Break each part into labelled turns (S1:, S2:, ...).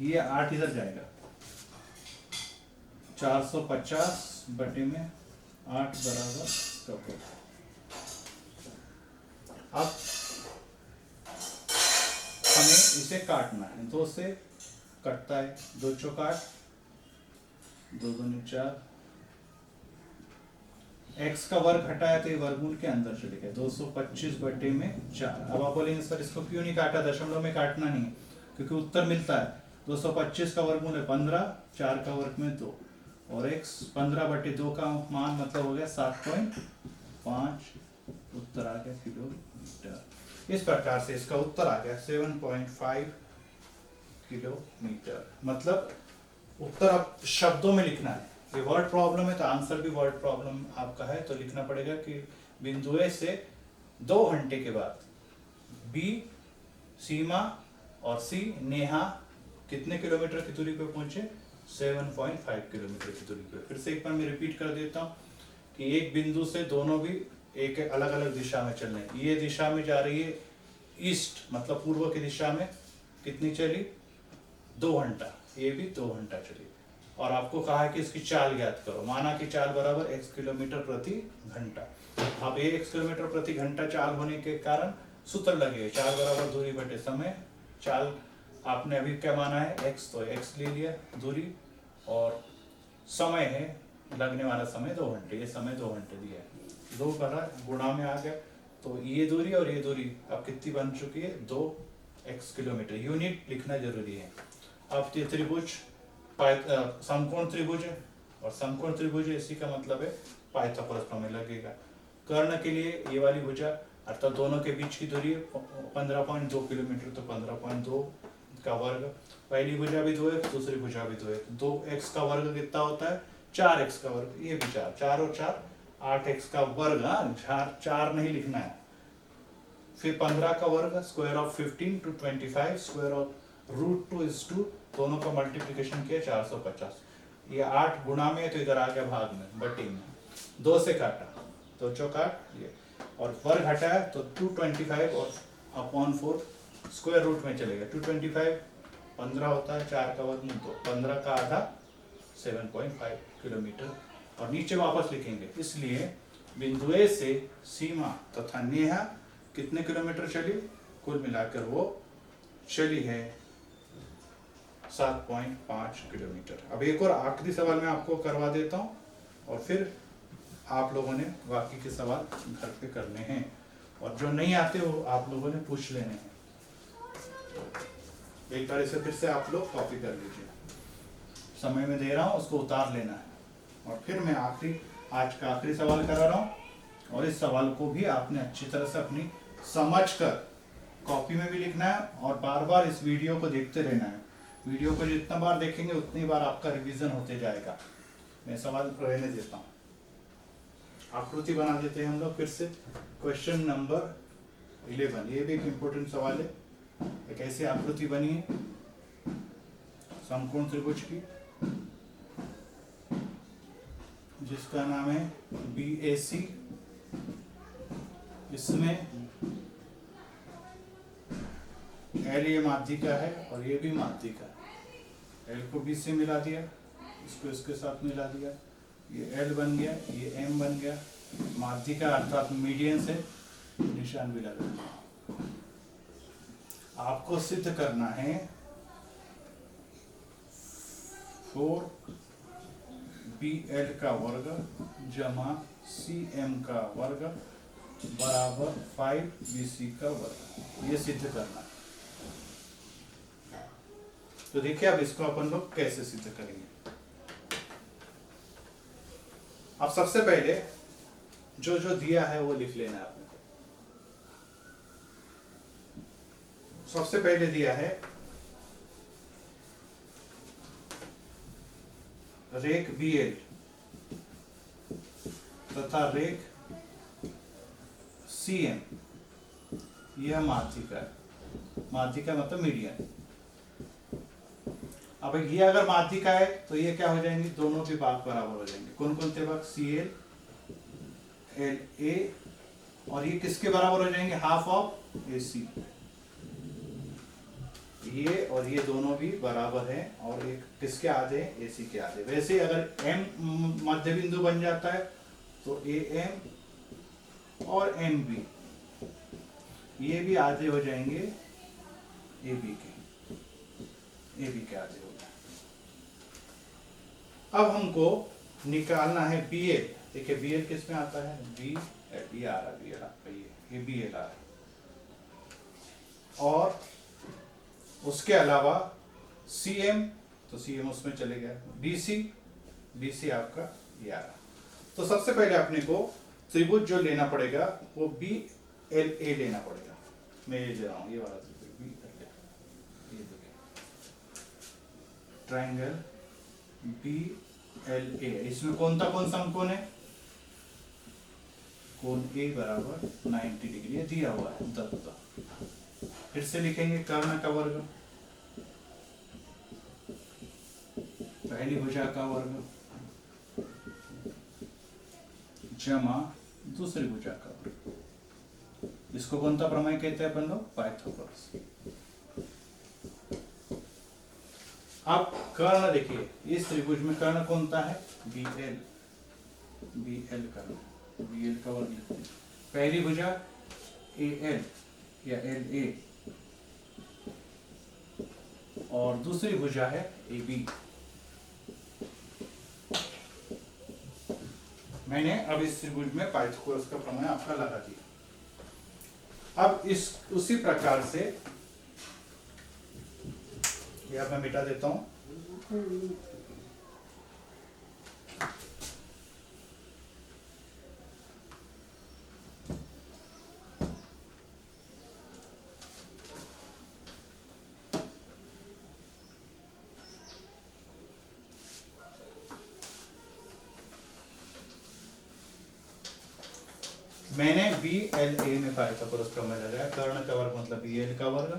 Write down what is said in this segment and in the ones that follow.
S1: ये 8 इधर जाएगा, 450 बटे में 8 बराबर कब। अब हमें इसे काटना है, 2 से कटता है, 2 चौक 8, 2 दूनी 4, x का वर्ग हटाया तो ये वर्गमूल के अंदर चले गए, 225 बटे में 4। अब आप बोलेंगे सर इसको क्यों नहीं काटा, दशमलव में काटना नहीं है, क्योंकि उत्तर मिलता है 225 का वर्गमूल है 15, 4 का वर्ग में 2, और x 15 बटे 2 का मान मतलब हो गया 7.5, उत्तर आ गया किलोमीटर। इस प्रकार से इसका उत्तर आ गया 7.5 किलोमीटर। मतलब उत्तर आप शब्दों में लिखना है, ये वर्ड प्रॉब्लम है तो आंसर भी वर्ड प्रॉब्लम आपका है, तो लिखना पड़ेगा कि बिंदु ए से 2 घंटे के बाद बी सीमा और सी नेहा कितने किलोमीटर की दूरी पे पहुंचे, 7.5 किलोमीटर की दूरी पे। फिर से एक बार मैं रिपीट कर देता हूँ कि एक बिंदु से दोनों भी एक अलग अलग दिशा में चल रहे हैं। ये दिशा में जा रही है ईस्ट, मतलब पूर्व की दिशा में कितनी चली, 2 घंटा, ये भी 2 घंटा चली। और आपको कहा है कि इसकी चाल ज्ञात करो, माना कि चाल बराबर x किलोमीटर प्रति घंटा। अब ये x किलोमीटर प्रति घंटा चाल होने के कारण सूत्र लगे, चाल बराबर दूरी बटे समय। चाल आपने अभी क्या माना है x, तो x ले लिया दूरी, और समय है लगने वाला समय 2 घंटे, ये समय 2 घंटे दिया है, 2 करा गुणा में आ गया, तो ये दूरी और ये दूरी अब कितनी बन चुकी है, 2x किलोमीटर। यूनिट लिखना जरूरी है। अब ये त्रिभुज समकोण त्रिभुज है, और समकोण त्रिभुज है, इसी का मतलब है पाइथागोरस प्रमेय लगेगा। कर्ण के लिए ये वाली भुजा अर्थात दोनों के बीच की दूरी 15.2 किलोमीटर, तो 15.2 का वर्ग। पहली भुजा भी 2 है, दूसरी भुजा भी 2 है, 2x का वर्ग कितना होता है, 4x का वर्ग, ये भी 4, 4 और 4 8x का वर्ग। 4 नहीं लिखना है। फिर 15 का वर्ग, square of 15 to 25, square of √2 is 2, दोनों का मल्टीप्लिकेशन किया 450। ये 8 गुणा में, तो इधर आ गया भाग में, बटे में, 2 से काटा, तो चौकाट ये, और वर्ग हटाया तो 225 और अपॉन 4 स्क्वायर रूट में चलेगा। 225 15 होता है, 4 का वर्ग 2, 15 का आधा 7.5 किलोमीटर। और नीचे वापस लिखेंगे, इसलिए बिंदु ए से सीमा तथा नेहा कितने किलोमीटर चली, कुल मिलाकर वो चली है 7.5 किलोमीटर। अब एक और आखिरी सवाल मैं आपको करवा देता हूं, और फिर आप लोगों ने बाकी के सवाल घर पे करने हैं, और जो नहीं आते वो आप लोगों ने पूछ लेने हैं। एक बार इसे फिर से आप लोग कॉपी कर लीजिए, समय में दे रहा हूं उसको उतार लेना है, और फिर मैं आज का आखिरी सवाल करा रहा हूं, और इस सवाल को भी आपने अच्छी तरह से अपनी समझ कर कॉपी में भी लिखना है, और बार बार इस वीडियो को देखते रहना है। वीडियो को जितना बार देखेंगे उतनी बार आपका रिवीजन होते जाएगा। मैं सवाल रहने देता हूँ, आकृति बना देते हैं हम लोग फिर से। क्वेश्चन नंबर 11, ये भी एक इम्पोर्टेंट सवाल है। एक ऐसी आकृति बनी है समकोण त्रिभुज की, जिसका नाम है BAC। इसमें L ये माध्यिका है और ये भी माध्यिका है। L को B से मिला दिया, इसको इसके साथ मिला दिया, ये L बन गया, ये M बन गया। माध्यिका अर्थात मीडियन से निशान भी लगा दिया। आपको सिद्ध करना है 4BL का वर्ग जमा CM का वर्ग बराबर 5BC का वर्ग, ये सिद्ध करना है। तो देखिए अब इसको अपन लोग कैसे सिद्ध करेंगे। अब सबसे पहले जो जो दिया है वो लिख लेना है आपने। सबसे पहले दिया है रेख BL तथा रेख CM, यह माध्यिका है। माध्यिका मतलब मीडियन। अब ये अगर माध्यिका है तो ये क्या हो जाएंगे, दोनों के भाग बराबर हो जाएंगे। कौन कौन से भाग, CL LA, और ये किसके बराबर हो जाएंगे, हाफ ऑफ AC। ये और ये दोनों भी बराबर हैं और एक किसके आधे हैं, AC के आधे। वैसे अगर M मध्य बिंदु बन जाता है तो AM और MB ये भी आधे हो जाएंगे AB के आधे हो गए। अब हमको निकालना है BL। देखिए BL किस में आता है, BL ये आ रहा है, ये BL आ रहा है। और उसके अलावा CM, तो CM उसमें चले गया। BC आपका ये आ रहा। तो सबसे पहले अपने को त्रिभुज जो लेना पड़ेगा वो BLA लेना पड़ेगा। मैं ये दे रहा हूँ, ये वाला त्रिभुज BLA, ये देखिए ट्रायंगल BLA। इसमें कौन सा कोण है, कोण A बराबर 90 डिग्री दिया हुआ है दत्ता। फिर से लिखेंगे कर्ण का वर्ग, पहली भुजा का वर्ग जमा दूसरी भुजा का वर्ग। इसको कौन सा प्रमेय कहते हैं अपन लोग, पाइथागोरस। अब कर्ण देखिए, इस त्रिभुज में कर्ण कौन सा है, BL कर्ण, BL का वर्ग लिखते हैं। पहली भुजा AL या LA और दूसरी भुजा है AB। मैंने अब इस त्रिभुज में पाइथागोरस का प्रमेय आपका लगा दिया। अब इस उसी प्रकार से यह मैं मिटा देता हूं। मैंने BLA में पाइथागोरस प्रमेय लगाया। कर्ण का वर्ग मतलब BL का वर्ग,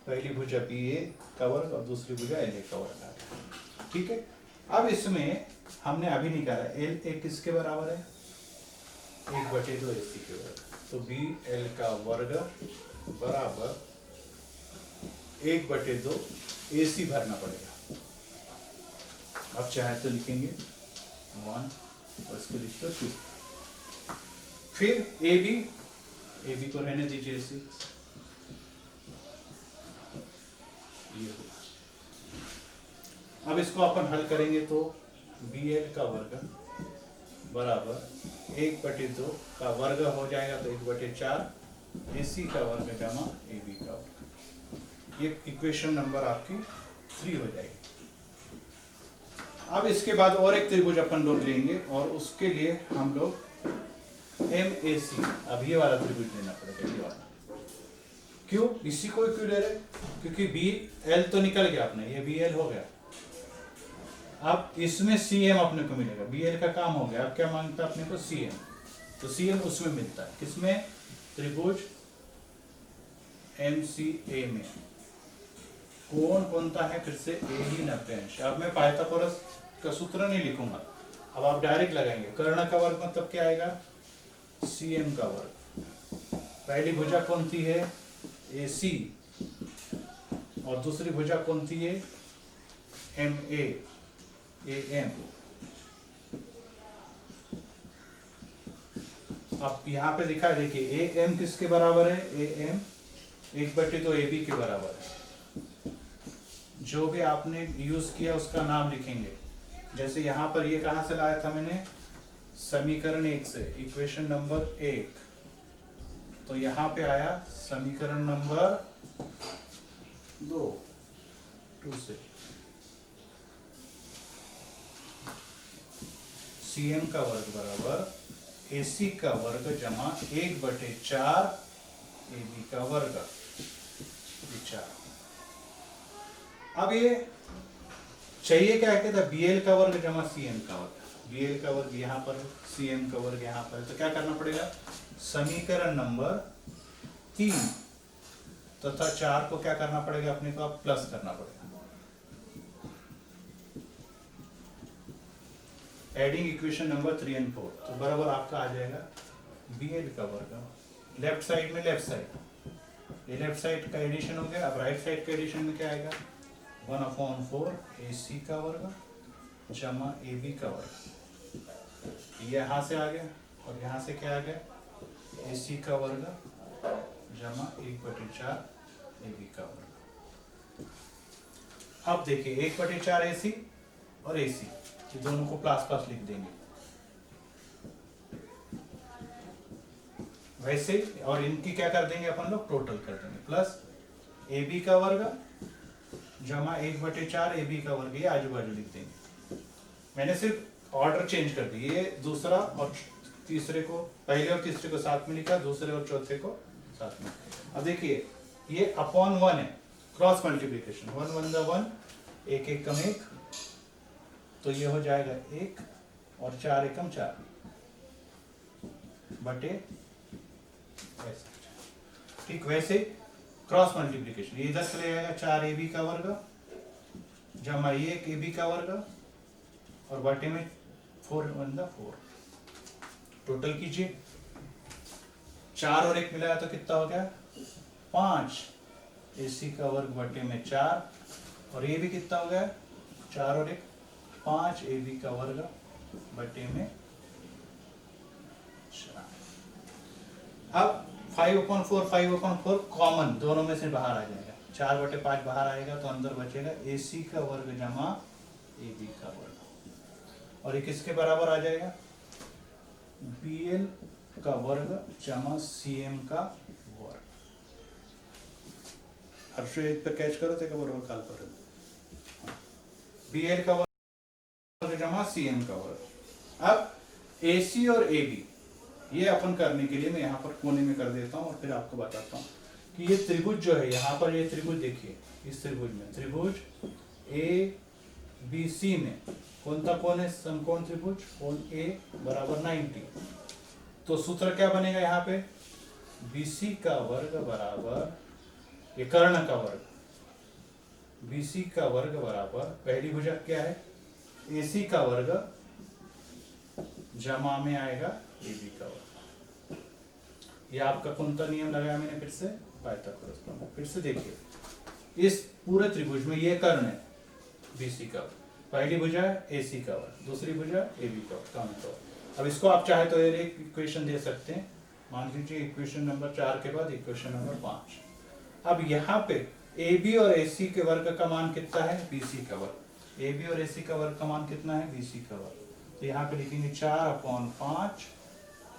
S1: पहली भुजा BA का वर्ग और दूसरी भुजा LA का वर्ग आ गया। ठीक है, अब इसमें हमने अभी निकाला LA किसके बराबर है, 1/2 AC के वर्ग। तो BL का वर्ग बराबर 1/2 AC भरना पड़ेगा। अब चाहे तो लिखेंगे 1 और इसको लिखते 2। फिर AB को रहने दीजिए इसे, ये होगा। अब इसको अपन हल करेंगे तो BL का वर्ग बराबर 1/2 का वर्ग हो जाएगा तो 1/4 AC का वर्ग जमा AB का वर्ग। ये इक्वेशन नंबर आपकी 3 हो जाएगी। अब इसके बाद और एक त्रिभुज अपन लोग लेंगे और उसके लिए हम लोग MAC, अब ये वाला त्रिभुज लेना पड़ेगा, ये वाला। क्यों, इसी को क्यों ले रहे, क्योंकि BL तो निकल गया अपने, ये BL हो गया। अब इसमें CM अपने को मिलेगा, BL का काम हो गया। अब क्या मांगता है अपने को, CM। तो CM उसमें मिलता है, किसमें, त्रिभुज MCA में। कौन सा है, फिर से AD 90 अंश। अब मैं पाइथागोरस का सूत्र नहीं लिखूंगा, अब आप डायरेक्ट लगाएंगे। कर्ण का वर्ग मतलब क्या आएगा, CM का वर्ग। पहली भुजा कौन सी है, AC, और दूसरी भुजा कौन सी है, MA, AM। अब यहाँ पे दिखा है, देखिए AM किसके बराबर है, AM 1/2 AB के बराबर है। जो भी आपने यूज किया उसका नाम लिखेंगे। जैसे यहाँ पर ये कहाँ से लाया था मैंने, समीकरण 1 से, इक्वेशन नंबर 1। तो यहाँ पे आया समीकरण नंबर 2 से। CM का वर्ग बराबर AC का वर्ग जमा 1/4 AB का वर्ग, 4। अब ये चाहिए क्या, कहता है BL का वर्ग जमा CM का वर्ग। BL का वर्ग यहाँ पर है, CM का वर्ग यहाँ पर है। तो क्या करना पड़ेगा, समीकरण नंबर 3 तथा 4 को क्या करना पड़ेगा अपने को, अब प्लस करना पड़ेगा। एडिंग इक्वेशन नंबर 3 और 4, तो बराबर आपका आ जाएगा BL का वर्ग, लेफ्ट साइड में लेफ्ट साइड ये लेफ्ट साइड का एडिशन हो गया। अब राइट साइड के एडिशन में क्या आएगा, 1/4 AC का वर्ग जमा AB का वर्ग, ये यहाँ से आ गया और यहाँ से क्या आ गया, AC का वर्ग जमा 1/4 AB का वर्ग। अब देखिए 1/4 AC और AC, ये दोनों को प्लस प्लस लिख देंगे वैसे, और इनकी क्या कर देंगे अपन लोग, टोटल कर देंगे, प्लस AB का वर्ग जमा 1/4 AB का वर्ग, ये आजू बाजू लिख देंगे। मैंने सिर्फ ऑर्डर चेंज कर दी, ये दूसरा और तीसरे को, पहले और तीसरे को साथ में लिखा, दूसरे और चौथे को साथ में। अब देखिए ये अपॉन 1 है, क्रॉस मल्टीप्लिकेशन, 1 1 × 1, 1 1 कम 1, तो ये हो जाएगा 1 और 4 एकम 4 बटे ऐसे। ठीक, वैसे क्रॉस मल्टीप्लिकेशन, ये इधर चले जाएगा 4 AB का वर्ग जमा 1 AB का वर्ग और बटे में 4 1 × 4। टोटल कीजिए, 4 और 1 मिलाया तो कितना हो गया, 5 AC का वर्ग बटे में 4, और ये भी कितना हो गया, 4 और 1 5 AB का वर्ग बटे में 4। अब 5/4 कॉमन दोनों में से बाहर आ जाएगा, 4/5 बाहर आएगा तो अंदर बचेगा AC का वर्ग जमा AB का वर्ग, और ये किसके बराबर आ जाएगा, BL का वर्ग जमा CM का वर्ग। हर्षो एक पे कैच करो ते बरोबर काल पर, BL का वर्ग जमा CM का वर्ग। अब AC और AB ये अपन करने के लिए मैं यहाँ पर कोने में कर देता हूँ और फिर आपको बताता हूँ कि ये त्रिभुज जो है, यहाँ पर ये त्रिभुज देखिए, इस त्रिभुज में, त्रिभुज ABC में कौन सा कोण है, समकोण त्रिभुज, कोण A बराबर 90। तो सूत्र क्या बनेगा यहाँ पे, BC का वर्ग बराबर, ये कर्ण का वर्ग, BC का वर्ग बराबर, पहली भुजा क्या है, AC का वर्ग जमा में आएगा AB का वर्ग। ये आपका कौन सा नियम लगाया मैंने, फिर से पाइथागोरस का। फिर से देखिए, इस पूरे त्रिभुज में ये कर्ण है BC का, पहली भुजा है AC का वर्ग, दूसरी भुजा AB का वर्ग। अब इसको आप चाहे तो एक इक्वेशन दे सकते हैं, मान लीजिए इक्वेशन नंबर 4 के बाद इक्वेशन नंबर 5। अब यहाँ पे AB और AC के वर्ग का मान कितना है, BC का वर्ग, AB और AC का वर्ग का मान कितना है, BC का वर्ग। तो यहाँ पे लिखेंगे 4/5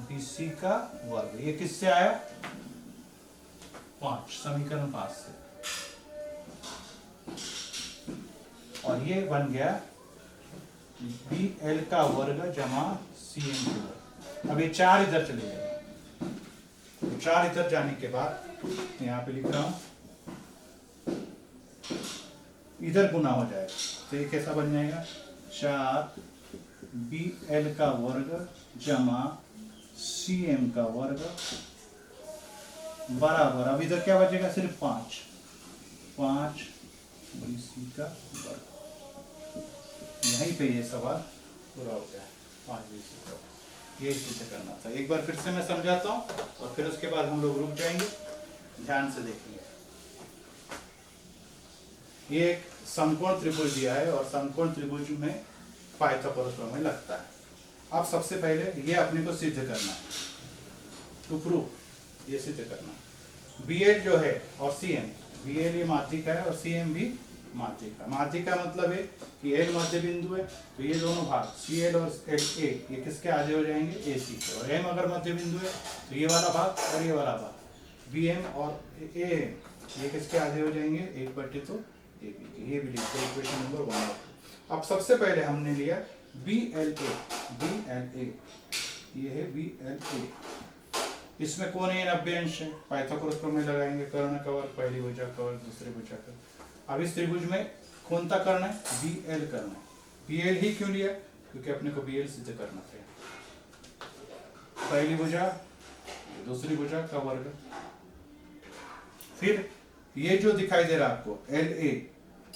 S1: BC का वर्ग, ये किससे आया, 5, समीकरण 5 से, और ये बन गया BL का वर्ग जमा CM का वर्ग। अब ये 4 इधर चले गए, तो 4 इधर जाने के बाद यहाँ पे लिख रहा हूं, इधर गुना हो जाएगा, तो ये कैसा बन जाएगा, 4 BL का वर्ग जमा CM का वर्ग बराबर, अब इधर क्या बचेगा, सिर्फ 5 BC का वर्ग। यहीं पे ये सवाल पूरा हो गया, 5 BC का, ये इसी से करना था। एक बार फिर से मैं समझाता हूँ और फिर उसके बाद हम लोग रुक जाएंगे, ध्यान से देखेंगे। ये एक समकोण त्रिभुज दिया है और समकोण त्रिभुज में पाइथागोरस प्रमेय लगता है। अब सबसे पहले ये अपने को सिद्ध करना है, टू प्रूव, ये सिद्ध करना है। BL जो है और CM, BL ये माध्यिका है और CM भी माध्यिका। माध्यिका मतलब है कि L मध्य बिंदु है, तो ये दोनों भाग CL और LA ये किसके आधे हो जाएंगे, AC के, और M अगर मध्य बिंदु है तो ये वाला भाग और ये वाला भाग BM और AM ये किसके आधे हो जाएंगे, 1/2 AB के। ये भी लिखते हैं इक्वेशन नंबर 1। अब सबसे पहले हमने लिया BLA, ये है BLA, इसमें कोण है 90 अंश है, पाइथागोरस प्रमेय लगाएंगे, कर्ण का वर्ग, पहली भुजा का वर्ग, दूसरी भुजा का। अब इस त्रिभुज में कौन सा कर्ण है, BL कर्ण है। BL ही क्यों लिया, क्योंकि अपने को BL सिद्ध करना था। पहली भुजा, दूसरी भुजा का वर्ग, फिर ये जो दिखाई दे रहा है आपको LA,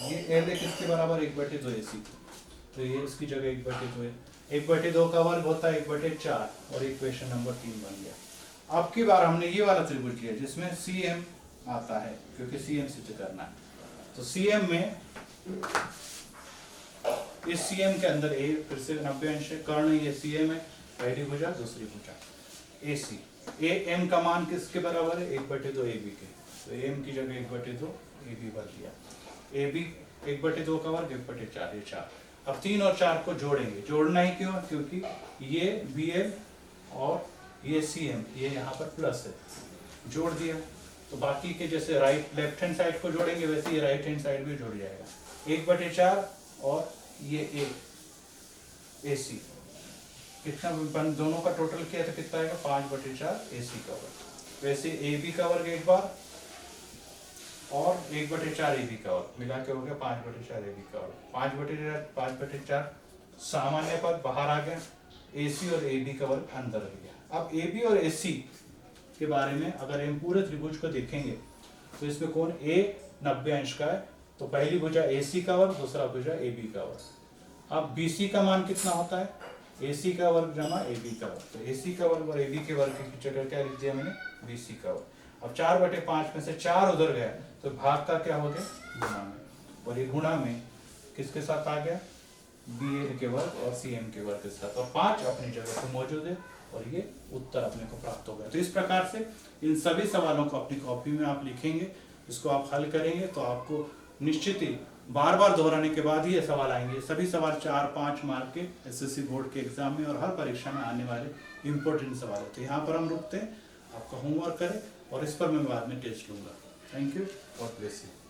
S1: ये LA किसके बराबर, 1/2 AC, तो ये इसकी जगह 1/2 है, 1/2 का वर्ग होता है 1/4, और इक्वेशन नंबर 3 बन गया। अब की बार हमने ये वाला त्रिभुज लिया जिसमें CM आता है क्योंकि सीएम सिद्ध करना है। तो सीएम में इस सीएम के अंदर ए फिर से 90 अंश है, कर्ण ये सीएम है, पहली भुजा दूसरी भुजा AC। ए एम का मान किसके बराबर है? 1/2 AB के, तो एम की जगह 1/2 AB भर दिया। AB 1/2 का वर्ग 1/4 ये 4। अब 3 और 4 को जोड़ेंगे, जोड़ना ही क्यों? क्योंकि ये BL और ये CM ये यहाँ पर प्लस है, जोड़ दिया। तो बाकी के जैसे राइट लेफ्ट हैंड साइड को जोड़ेंगे वैसे ये राइट हैंड साइड भी जुड़ जाएगा। 1/4 और ये AC कितना बन, दोनों का टोटल किया तो कितना आएगा? 5/4 AC का वर्ग। वैसे AB का वर्ग एक बार और 1/4 AB का वर्ग मिला के हो गया 5/4 AB का वर्ग। 5/4 सामान्य पद बाहर आ गया, AC और AB का वर्ग अंदर रह गया। अब AB और AC के बारे में अगर हम पूरे त्रिभुज को देखेंगे तो इसमें कौन A 90 अंश का है, तो पहली भुजा AC का वर्ग, दूसरा भुजा AB का वर्ग। अब BC का मान कितना होता है? AC का वर्ग जमा AB का वर्ग, तो AC का वर्ग और AB के वर्ग की जगह क्या लिख दिया मैंने? BC का वर्ग। अब 4/5 में से 4 उधर गया तो भाग का क्या हो गया? गुणा में, और ये गुणा में किसके साथ आ गया? BL के वर्ग और CM के वर्ग के साथ, और 5 अपनी जगह पे मौजूद है और ये उत्तर अपने को प्राप्त हो गया। तो इस प्रकार से इन सभी सवालों को अपनी कॉपी में आप लिखेंगे, इसको आप हल करेंगे तो आपको निश्चित ही बार बार दोहराने के बाद ही ये सवाल आएंगे। सभी सवाल 4-5 मार्क के SSC बोर्ड के एग्जाम में और हर परीक्षा में आने वाले इंपॉर्टेंट सवाल है। तो यहाँ पर हम रुकते हैं, आपका होमवर्क करें और इस पर मैं बाद में टेस्ट लूंगा। Thank you, God bless you.